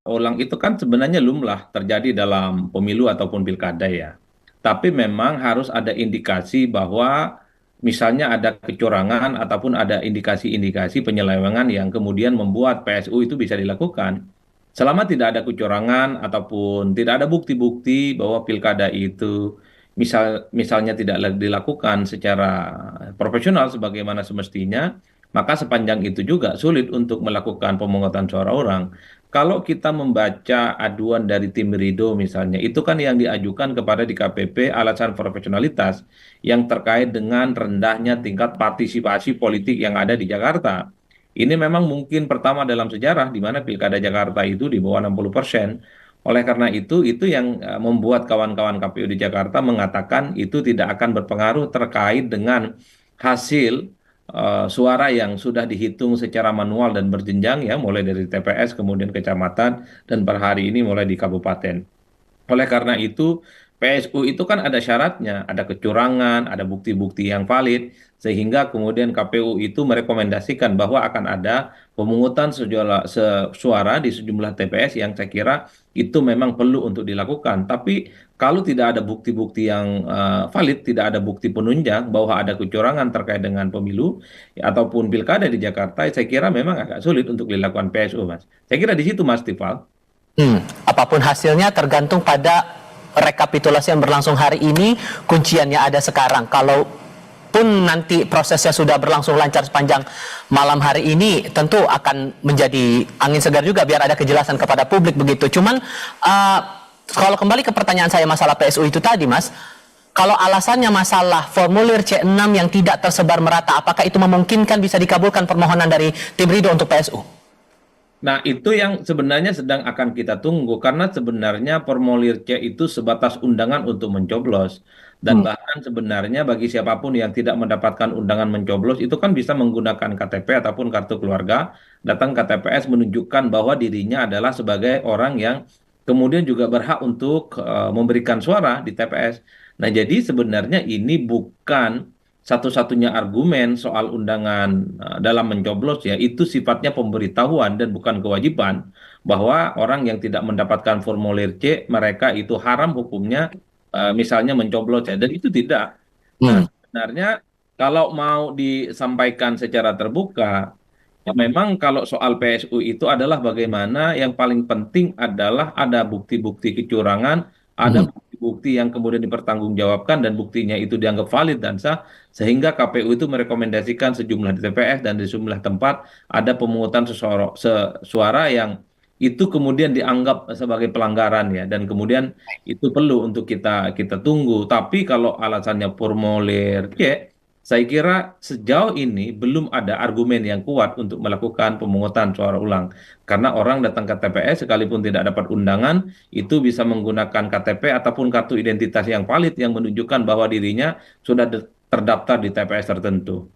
Ulang itu kan sebenarnya lumrah terjadi dalam pemilu ataupun pilkada ya. Tapi memang harus ada indikasi bahwa misalnya ada kecurangan ataupun ada indikasi-indikasi penyelewengan yang kemudian membuat PSU itu bisa dilakukan. Selama tidak ada kecurangan ataupun tidak ada bukti-bukti bahwa pilkada itu misalnya tidak dilakukan secara profesional sebagaimana semestinya, maka sepanjang itu juga sulit untuk melakukan pemungutan suara orang. Kalau kita membaca aduan dari tim Rido misalnya, itu kan yang diajukan kepada di KPP alasan profesionalitas yang terkait dengan rendahnya tingkat partisipasi politik yang ada di Jakarta. Ini memang mungkin pertama dalam sejarah di mana Pilkada Jakarta itu di bawah 60%. Oleh karena itu yang membuat kawan-kawan KPU di Jakarta mengatakan itu tidak akan berpengaruh terkait dengan hasil suara yang sudah dihitung secara manual dan berjenjang ya, mulai dari TPS kemudian kecamatan dan per hari ini mulai di kabupaten. Oleh karena itu, PSU itu kan ada syaratnya, ada kecurangan, ada bukti-bukti yang valid, sehingga kemudian KPU itu merekomendasikan bahwa akan ada pemungutan suara di sejumlah TPS yang saya kira itu memang perlu untuk dilakukan. Tapi kalau tidak ada bukti-bukti yang valid, tidak ada bukti penunjang bahwa ada kecurangan terkait dengan pemilu ya, ataupun pilkada di Jakarta, saya kira memang agak sulit untuk dilakukan PSU, Mas. Saya kira di situ, Mas Tifal. Apapun hasilnya tergantung pada rekapitulasi yang berlangsung hari ini, kunciannya ada sekarang. Kalau pun nanti prosesnya sudah berlangsung lancar sepanjang malam hari ini, tentu akan menjadi angin segar juga biar ada kejelasan kepada publik begitu. Cuman kalau kembali ke pertanyaan saya masalah PSU itu tadi, Mas, kalau alasannya masalah formulir C6 yang tidak tersebar merata, apakah itu memungkinkan bisa dikabulkan permohonan dari tim Ridho untuk PSU? Nah, itu yang sebenarnya sedang akan kita tunggu karena sebenarnya formulir C itu sebatas undangan untuk mencoblos dan bahkan sebenarnya bagi siapapun yang tidak mendapatkan undangan mencoblos itu kan bisa menggunakan KTP ataupun kartu keluarga datang ke TPS menunjukkan bahwa dirinya adalah sebagai orang yang kemudian juga berhak untuk memberikan suara di TPS. Nah, jadi sebenarnya ini bukan satu-satunya argumen soal undangan dalam mencoblos ya itu sifatnya pemberitahuan dan bukan kewajiban bahwa orang yang tidak mendapatkan formulir C mereka itu haram hukumnya misalnya mencoblos ya dan itu tidak. Nah, Hmm. sebenarnya kalau mau disampaikan secara terbuka ya memang kalau soal PSU itu adalah bagaimana yang paling penting adalah ada bukti-bukti kecurangan, ada Hmm. bukti-bukti yang kemudian dipertanggungjawabkan dan buktinya itu dianggap valid dan sah, sehingga KPU itu merekomendasikan sejumlah TPS dan di sejumlah tempat ada pemungutan suara yang itu kemudian dianggap sebagai pelanggaran ya dan kemudian itu perlu untuk kita kita tunggu. Tapi kalau alasannya formulir C, saya kira sejauh ini belum ada argumen yang kuat untuk melakukan pemungutan suara ulang. Karena orang datang ke TPS sekalipun tidak dapat undangan, itu bisa menggunakan KTP ataupun kartu identitas yang valid yang menunjukkan bahwa dirinya sudah terdaftar di TPS tertentu.